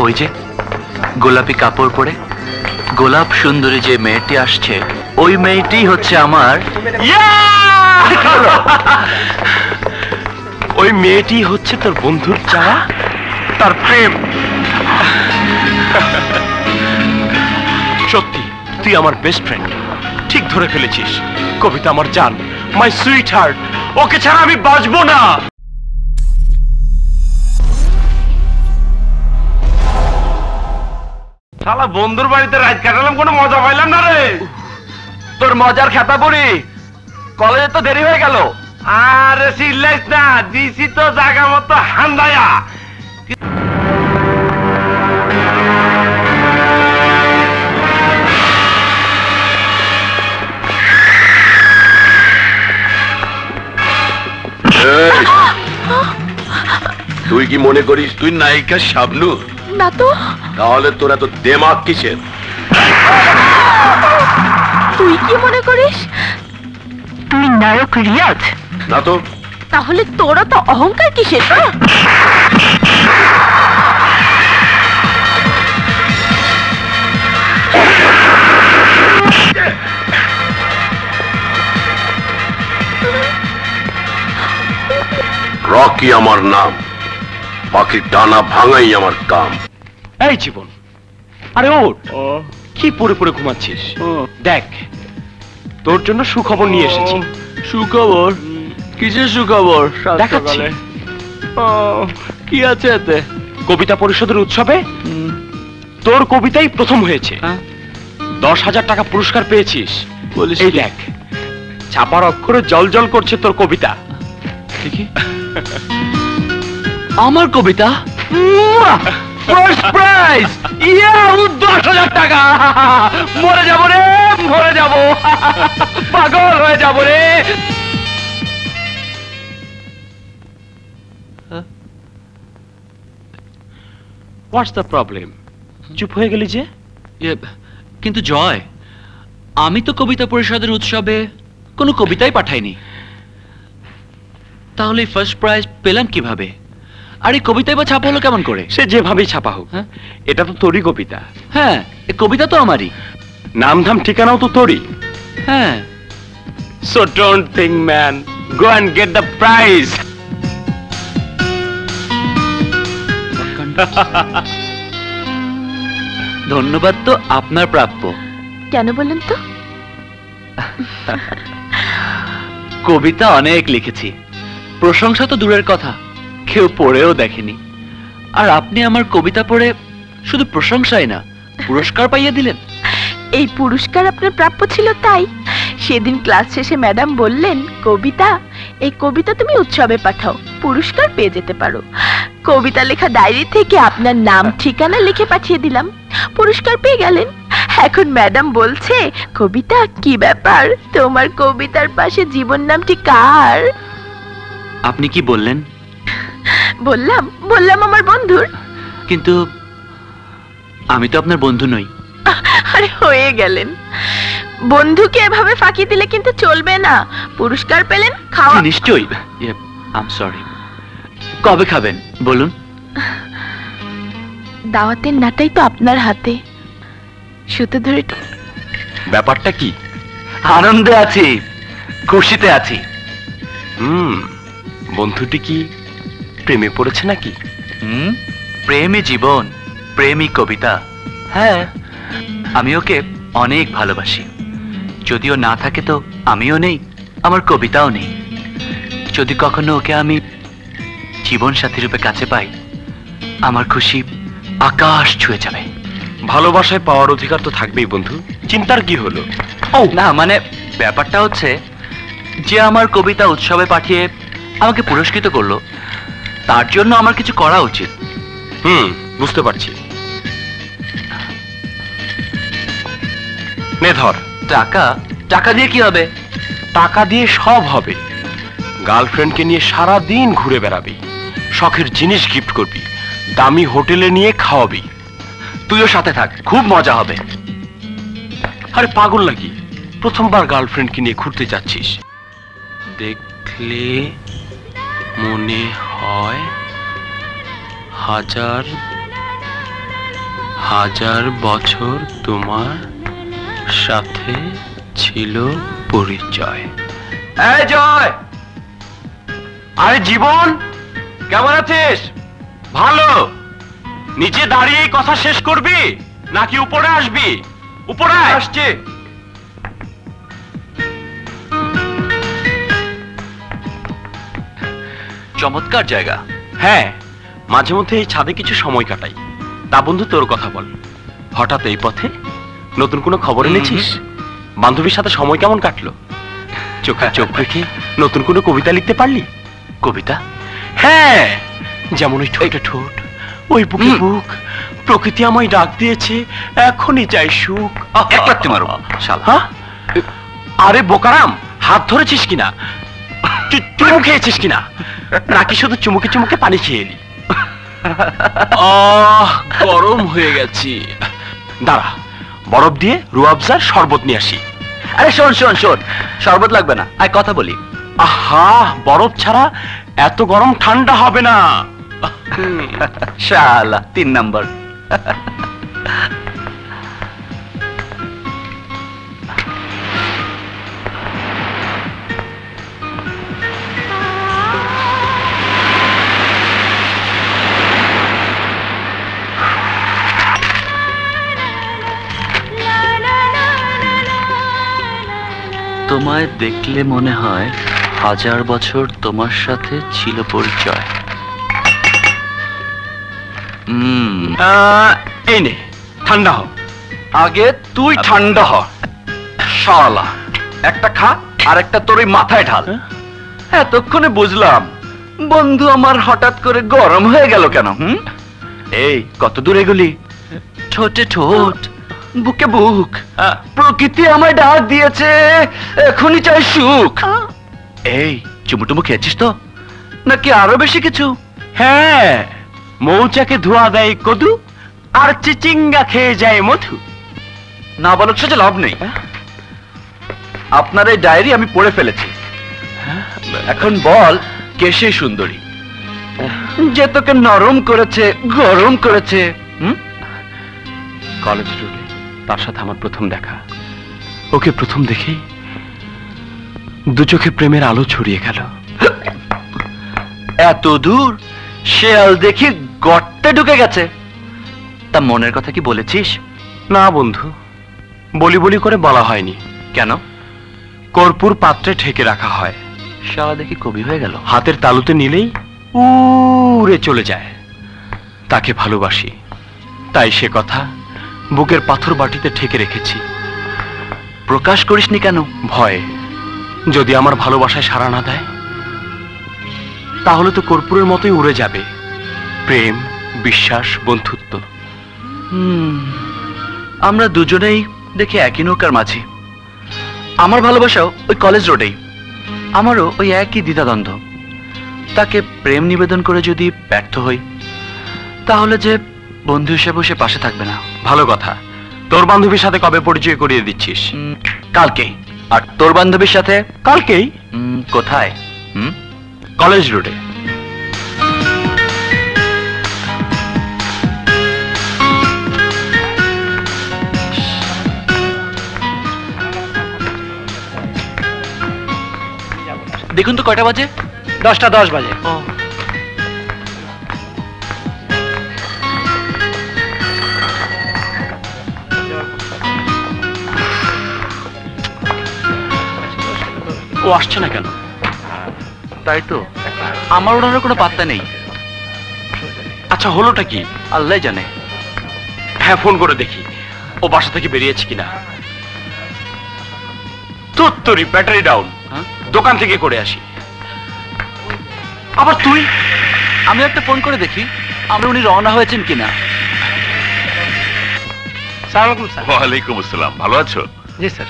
ওই যে গোলাপি কাপড় পরে গোলাপ সুন্দরী যে মেয়েটি আসছে, ওই মেয়েটি হচ্ছে আমার। ওই মেয়েটি হচ্ছে তোর বন্ধুর চাওয়া, তার প্রেম। সত্যি তুই আমার বেস্ট ফ্রেন্ড, ঠিক ধরে ফেলেছিস। কবিতা আমার জান, মাই সুইট হার্ট, ওকে ছাড়া আমি বাঁচবো না। শালা বন্ধুর বাড়িতে রাত কাটালাম, কোনো মজা পাইলাম না রে। তোর মজার খেতা পড়ি, কলেজে তো দেরি হয়ে গেল। আরে চিল্লাইস না, দিছি তো জায়গা মতো হান্দায়া। তুই কি মনে করিস তুই নায়িকা শাবনূর? না তো। তাহলে তোর এত দেমাগ কিসের? তুই কি মনে করিস তুই নায়ক রিয়াজ? না তো। তাহলে তোরা তো অহংকার কিসের? রকি আমার নাম, পাখির ডানা ভাঙাই আমার কাম। এই জীবন, আরে ওঠ, কি পড়ে পড়ে ঘুমাচ্ছিস? দেখ, তোর জন্য সুখবর নিয়ে এসেছি। সুখবর? কিসের সুখবর? দেখাচ্ছি। কি আছে এতে? কবিতা পরিষদের উৎসবে তোর কবিতাই প্রথম হয়েছে। 10,000 টাকা পুরস্কার পেয়েছিস। এই দেখ, ছাপার অক্ষরে জল জল করছে তোর কবিতা। দেখি। আমার কবিতা ফার্স্ট প্রাইজ, 10,000 টাকা। মরে যাব রে, মরে যাব, পাগল হয়ে যাব রে। What's the problem? চুপ হয়ে গেলি যে? কিন্তু জয়, আমি তো কবিতা পরিষদের উৎসবে কোনো কবিতাই পাঠাইনি, তাহলে ফার্স্ট প্রাইজ পেলাম কিভাবে? আর এই কবিতাই বা ছাপা হলো কেমন করে? সে যেভাবেই ছাপা হোক, এটা তো তোরই কবিতা। হ্যাঁ, এই কবিতা তো আমারই, নাম ধাম ঠিকানাও তো তোরই। হ্যাঁ। So don't think man, go and get the prize. ধন্যবাদ তো আপনার প্রাপ্য। কেন বলেন তো? কবিতা অনেক লিখেছি, প্রশংসা তো দূরের কথা, কেউ পড়েও দেখেনি। আর আপনি আমার কবিতা পড়ে শুধু প্রশংসাই না, পুরস্কার পাইয়ে দিলেন। এই পুরস্কার আপনার প্রাপ্য ছিল, তাই সেদিন ক্লাস শেষে ম্যাডাম বললেন, কবিতা, এই কবিতা তুমি উৎসবে পাঠাও, পুরস্কার পেয়ে যেতে পারো। কবিতা লেখা ডায়েরি থেকে আপনার নাম ঠিকানা লিখে পাঠিয়ে দিলাম, পুরস্কার পেয়ে গেলেন। এখন ম্যাডাম বলছে, কবিতা কি ব্যাপার, তোমার কবিতার পাশে জীবন নামটি কার? আপনি কি বললেন? বললাম আমার বন্ধুর। কিন্তু আমি তো আপনার বন্ধু নই। আরে হয়ে গেলেন, বন্ধুকে এভাবে ফাঁকি দিলে কিন্তু চলবে না। পুরস্কার পেলেন, খাওয়া। নিশ্চয়ই। I am sorry. কবে খাবেন বলুন? দাওয়াতের নাটাই তো আপনার হাতে, সুতো ধরে। ব্যাপারটা কি? আনন্দে আছি, খুশিতে আছি। বন্ধুটি কি প্রেমে পড়েছে নাকি? প্রেমই জীবন, প্রেমই কবিতা। হ্যাঁ, আমি ওকে অনেক ভালোবাসি। যদিও না থাকে তো আমিও নেই, আমার কবিতাও নেই। যদি কখনো ওকে আমি জীবন সাথী রূপে কাছে পাই, আমার খুশি আকাশ ছুঁয়ে যাবে। ভালোবাসায় পাওয়ার অধিকার তো থাকবেই বন্ধু, চিন্তার কি হলো? না মানে ব্যাপারটা হচ্ছে যে আমার কবিতা উৎসবে পাঠিয়ে আমাকে পুরস্কৃত করলো, তার জন্য আমার কিছু করা উচিত। বুঝতে পারছি। নে ধর। টাকা? টাকা দিয়ে কি হবে? টাকা দিয়ে সব হবে। গার্লফ্রেন্ডকে নিয়ে সারা দিন ঘুরে বেড়াবি, শখের জিনিস গিফট করবি, দামি হোটেলে নিয়ে খাওয়াবি। তুইও সাথে থাক, খুব মজা হবে। আরে পাগল নাকি, প্রথমবার গার্লফ্রেন্ডকে নিয়ে ঘুরতে যাচ্ছিস। দেখলে মনে হয় 1000 1000 বছর তোমার সাথে ছিল পরিচয়। এই জয়, আরে জীবন, কেমন আছিস? ভালো। নিচে দাঁড়িয়ে কথা শেষ করবি নাকি উপরে আসবি? উপরে আসছে। চমৎকার জায়গা। হ্যাঁ, মাঝে মধ্যে এই ছাদে কিছু সময় কাটাই। তা বন্ধু, তোর কথা বল, হঠাৎ এই পথে নতুন কোনো খবর এনেছিস? বান্ধবীর সাথে সময় কেমন কাটলো? চোখে চোখ রেখে নতুন কোনো কবিতা লিখতে পারলি? কবিতা? হ্যাঁ, যেমন ওই ঠোঁটে ঠোঁট, ওই বুকে বুক, প্রকৃতি আমায় ডাক দিয়েছে, এখনই চাই সুখ। এক লাথি মারো শালা। হ্যাঁ? আরে বোকারাম, হাত ধরেছিস কিনা? চুমু খেয়েছিস কিনা? নাকি শুধু চুমুকে চুমুকে পানি খেয়ে এলি? গরম হয়ে গেছি। দাঁড়া, বরফ দিয়ে রুয়াবজার শরবত নিয়ে আসি। আরে শোন শোন শোন, শরবত লাগবে না, আয় কথা বলি। আহা, বরফ ছাড়া এত গরম ঠান্ডা হবে না। শালা 3 নাম্বার। তোমায় দেখলে মনে হয় 1000 বছর তোমার সাথে ছিল পরিচয়। এই নে, ঠান্ডা হ। আগে তুই ঠান্ডা হ শালা। একটা খা আর একটা তোর ওই মাথায় ঢাল। এতক্ষণে বুঝলাম বন্ধু আমার হঠাৎ করে গরম হয়ে গেল কেন। এই কত দূর এগুলি? ঠোঁটে ঠোঁট, বুকে বুক, প্রকৃতি আমায় ডাক দিয়েছে, এখনই চাই সুখ। এই চুমুটুমু খেয়েছিস তো নাকি আরো বেশি কিছু? হ্যাঁ, মৌচাকে ধোয়া দেয় কদু, আর চিচিঙ্গা খেয়ে যায় মধু। না বলার সাথে লাভ নেই। আপনার এই ডায়েরি আমি পড়ে ফেলেছি। এখন বল, কে সেই সুন্দরী যে তোকে নরম করেছে, গরম করেছে? কলেজ রোডে তার সাথে আমার প্রথম দেখা। ওকে প্রথম দেখেই দু চোখে প্রেমের আলো ছড়িয়ে গেল। এত দূর শেয়াল দেখি গর্তে ঢুকে গেছে। তা মনের কথা কি বলেছিস? না বন্ধু, বলি বলি করে বলা হয়নি। কেন? কর্পূর পাত্রে ঢেকে রাখা হয়। শালা দেখি কবি হয়ে গেল। হাতের তালুতে নিলেই উড়ে চলে যায়। তাকে ভালোবাসি, তাই সে কথা বুকের পাথর বাটিতে ঠেকে রেখেছি। প্রকাশ করিসনি কেন? ভয়ে, যদি আমার ভালোবাসায় সাড়া না দেয় তাহলে তো কর্পূরের মতোই উড়ে যাবে প্রেম, বিশ্বাস, বন্ধুত্ব। আমরা দুজনেই দেখি একই নৌকার মাঝি। আমার ভালোবাসাও ওই কলেজ রোডেই। আমারও ওই একই দ্বিধাদ্বন্দ্ব। তাকে প্রেম নিবেদন করে যদি ব্যর্থ হই তাহলে যে বন্ধু হিসেবে সে পাশে থাকবে না। ভালো কথা। তোর বান্ধবীর সাথে কবে পরিচয় করিয়ে দিচ্ছিস? কালকেই। আর তোর বান্ধবীর সাথে? কালকেই। কোথায়? কলেজ রোডে। দেখুন তো কয়টা বাজে? 10:10 বাজে। ও আসছে না কেন? তাই তো, আমার ওনার কোনো পাত্তা নেই। আচ্ছা, হলোটা কি? আল্লাহ জানে। হ্যাঁ, ফোন করে দেখি ও বাসা থেকে বেরিয়েছে কিনা। তোরই ব্যাটারি ডাউন, দোকান থেকে করে আসি। আবার তুই? আমি একটা ফোন করে দেখি আমরা উনি রওনা হয়েছেন কিনা। ওয়ালাইকুম আসসালাম। ভালো আছো? জি স্যার।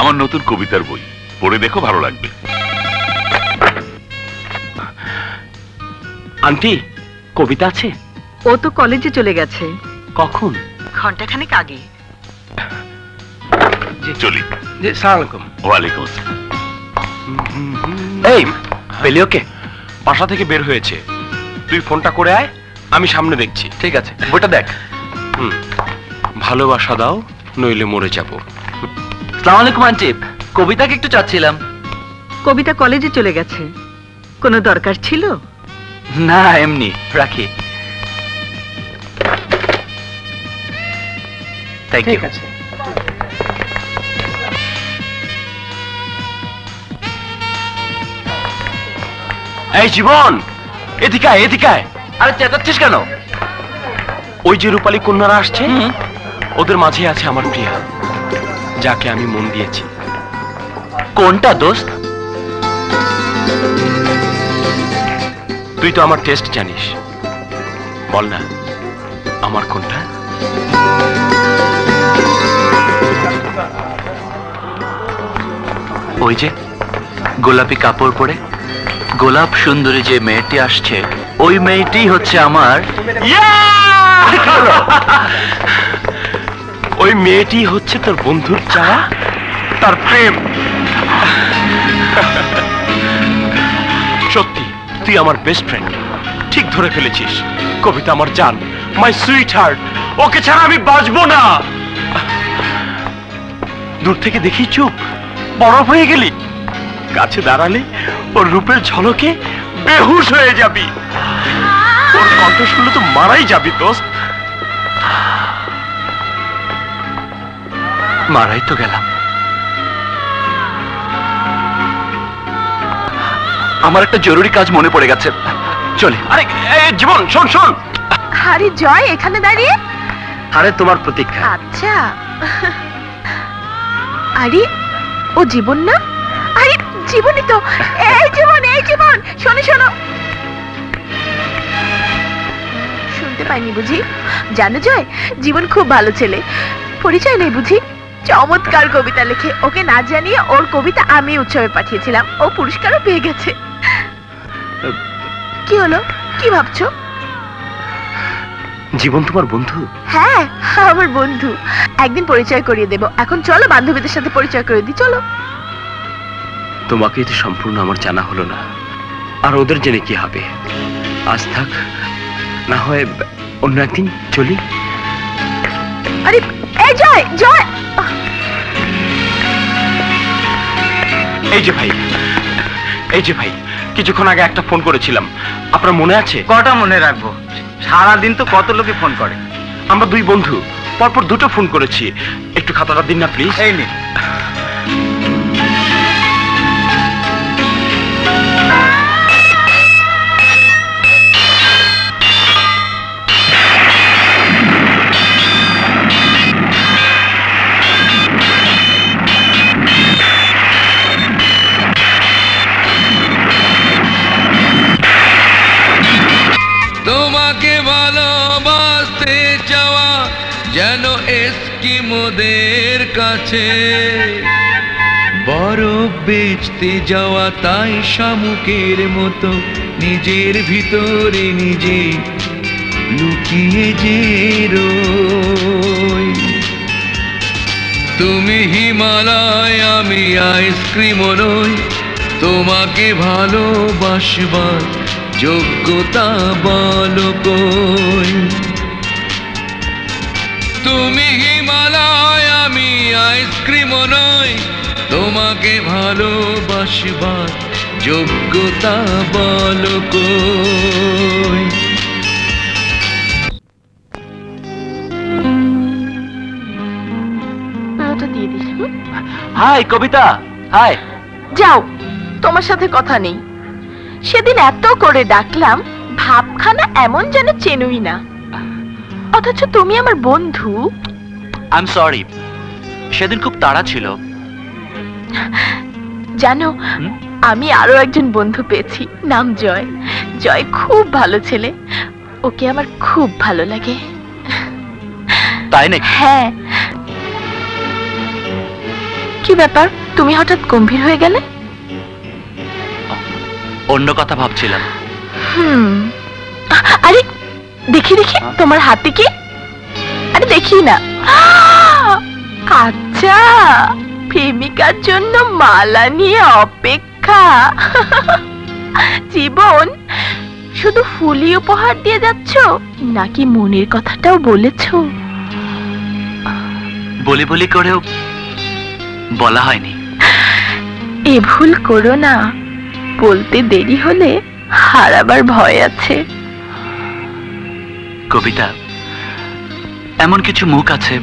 আমার নতুন কবিতার বই পড়ে দেখো, ভালো লাগবে। আন্টি, কবিতা আছে? ও তো কলেজে চলে গেছে। কখন? ঘন্টাখানেক আগে। চলি। জি, সালাম আলাইকুম। ওয়ালাইকুম আসসালাম। এই পেলি ওকে? বাসা থেকে বের হয়েছে। তুই ফোনটা করে আয়, আমি সামনে দেখছি। ঠিক আছে, বইটা দেখ। ভালোবাসা দাও, নইলে মরে যাব। আসসালামু আলাইকুম আন্টি, কবিতাকে একটু চাচ্ছিলাম। কবিতা কলেজে চলে গেছে। কোনো দরকার ছিল? না, এমনি রাখি। Thank you. এই জীবন, এদিকে আয়, এদিকে আয়। আরে চেঁচাচ্ছিস কেন? ওই যে রূপালী কন্যারা আসছে, ওদের মাঝে আছে আমার প্রিয়া, যাকে আমি মন দিয়েছি। কোনটা দোস্ত? তুই তো আমার টেস্ট জানিস, বল না আমার কোনটা? ওই যে গোলাপি কাপড় পরে গোলাপ সুন্দরী যে মেয়েটি আসছে, ওই মেয়েটি হচ্ছে আমার। ওই মেয়েটি হচ্ছে তোর বন্ধুর চাওয়া, তার প্রেম। সত্যি তুই আমার বেস্ট ফ্রেন্ড, ঠিক ধরে ফেলেছিস। কবিতা আমার জান, মাই সুইট হার্ট, ওকে ছাড়া আমি বাঁচবো না। দূর থেকে দেখি চুপ, বরফ হয়ে গেলি। কাছে দাঁড়ালে ওর রূপের ঝলকে বেহুশ হয়ে যাবি। ওর কণ্ঠ শুনলে তো মারাই যাবি দোস্ত। মারাই তো গেলাম। আমার একটা জরুরি কাজ মনে পড়ে গেছে, চলে। আরে জীবন, শোন শোন। আরে জয়, এখানে দাঁড়িয়ে? আরে তোমার প্রতীক্ষা। আচ্ছা। আরে ও জীবন না? আরে জীবনই তো। এই জীবন, এই জীবন, শোনো শোনো। শুনতে পাইনি বুঝি? জানো জয়, জীবন খুব ভালো ছেলে, পরিচয় নেই বুঝি? চমৎকার কবিতা লেখে। ওকে না জানিয়ে ওর কবিতা আমি উৎসবে পাঠিয়েছিলাম, ও পুরস্কারও পেয়ে গেছে। কি হলো, কি ভাবছো? জীবন তোমার বন্ধু? হ্যাঁ, আমার বন্ধু। একদিন পরিচয় করিয়ে দেব। এখন চলো বান্ধবীদের সাথে পরিচয় করে দিই, চলো। তোমাকে তো সম্পূর্ণ আমার জানা হলো না, আর ওদের জেনে কি হবে? আজ থাক, না হয় অন্য একদিন চলি। আরে এই জয়, জয়। এই যে ভাই, এই যে ভাই, কিছুক্ষণ আগে একটা ফোন করেছিলাম, আপনার মনে আছে? কটা মনে রাখবো, সারাদিন তো কত লোকে ফোন করে। আমরা দুই বন্ধু পরপর দুটো ফোন করেছি, একটু খাতাটা দিন না প্লিজ। এই নিন। তোমাকে ভালোবাসতে চাওয়া যেন এস্কিমোদের কাছে বরফ বেচতে যাওয়া, তাই শামুকের মতো নিজের ভিতরে নিজে লুকিয়ে যে রই। তুমি হিমালয়, আমি আইসক্রিম নই, তোমাকে ভালোবাসবার যোগ্যতা বলো কই? তুমি হিমালয়, আমি আইসক্রিম নই, তোমাকে ভালোবাসবার যোগ্যতা বলো কই? ওটা দিয়ে দিস। High Kabita, high. যাও, তোমার সাথে কথা নেই। সেদিন এত করে ডাকলাম, ভাবখানা এমন যেন চেনুই না, অথচ তুমি আমার বন্ধু। আই এম সরি, সেদিন খুব তাড়া ছিল। জানো, আমি আরো একজন বন্ধু পেয়েছি, নাম জয়। জয় খুব ভালো ছেলে, ওকে আমার খুব ভালো লাগে। তাই নাকি? হ্যাঁ। কি ব্যাপার, তুমি হঠাৎ গম্ভীর হয়ে গেলে? অন্য কথা ভাবছিলাম। আরে দেখি দেখি তোমার হাতে কি? আরে দেখি না। আচ্ছা, প্রেমিকার জন্য মালা নিয়ে অপেক্ষা। জীবন, শুধু ফুলই উপহার দিয়ে যাচ্ছ নাকি মনের কথাটাও বলেছো? বলি বলি করেও বলা হয়নি। এ ভুল করো না, বলতে দেরি হলে হারাবার ভয় আছে। কবিতা, এমন কিছু মুখ আছে,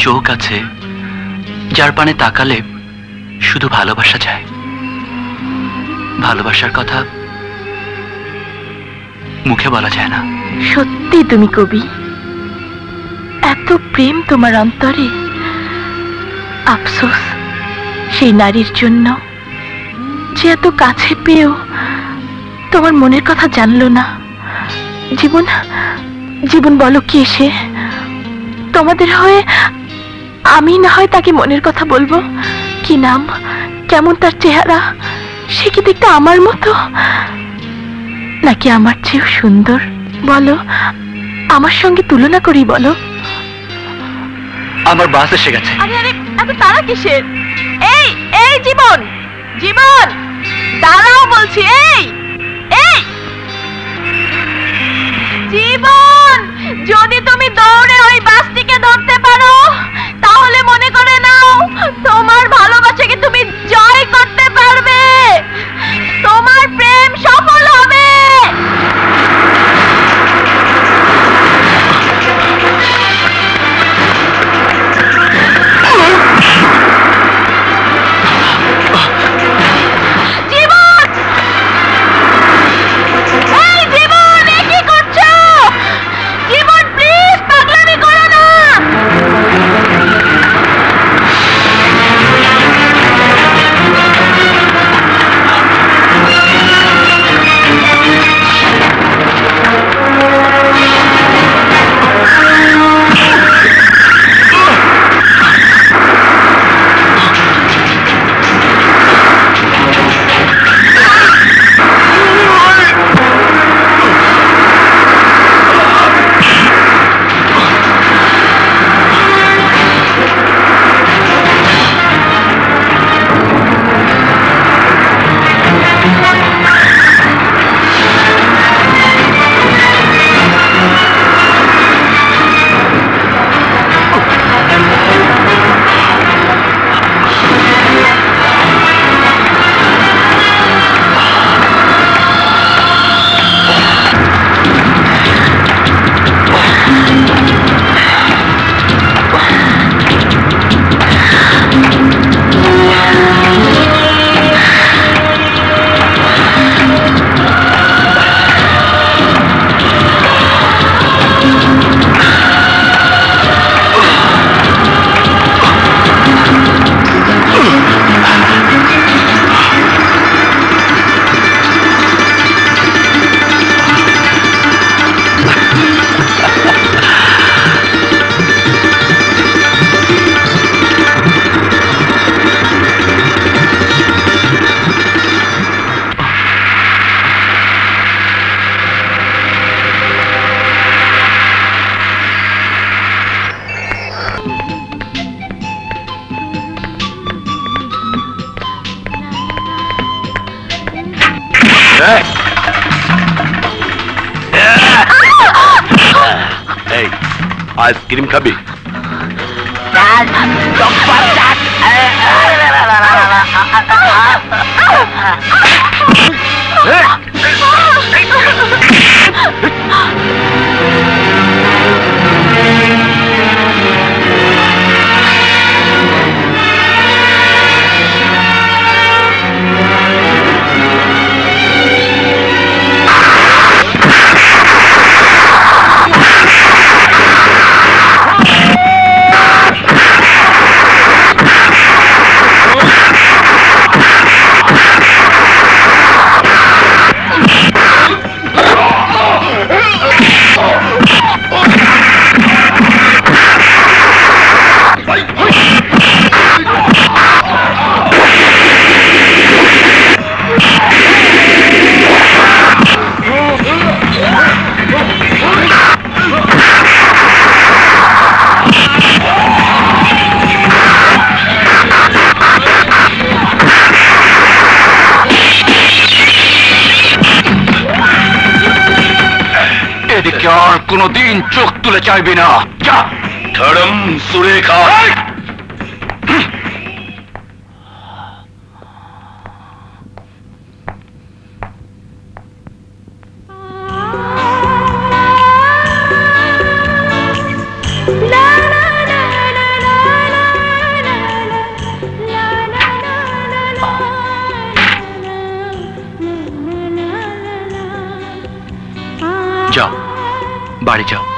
চোখ আছে, যার পানে তাকালে শুধু ভালোবাসা যায়। ভালোবাসার কথা মুখে বলা যায় না। সত্যি তুমি কবি, এত প্রেম তোমার অন্তরে। আফসোস সেই নারীর জন্য যে এত কাছে পেয়েও তোমার মনের কথা জানলো না। জীবন জীবন বলো কি এসে তোমাদের হয়ে আমি না হয় তাকে মনের কথা বলবো। কি নাম, কেমন তার চেহারা, সে কি দেখতে আমার মতো নাকি আমার চেয়েও সুন্দর? বলো, আমার সঙ্গে তুলনা করি বলো। আমার বাস এসে গেছে। আরে আরে, এত তারা কিসের? এই এই জীবন, জীবন দাঁড়াও বলছি। এই এই জীবন, যদি তুমি দৌড়ে ওই বাসটিকে ধরতে পারো তাহলে মনে করে নাও তোমার ভালোবাসাকে তুমি জয় করতে পারবে, তোমার প্রেম সফল হবে। এই আইসক্রিম খাবি? এদিকে আর কোনোদিন চোখ তুলে চাইবি না। যা ধরম সুরেখা। যাও, বাড়ি যাও।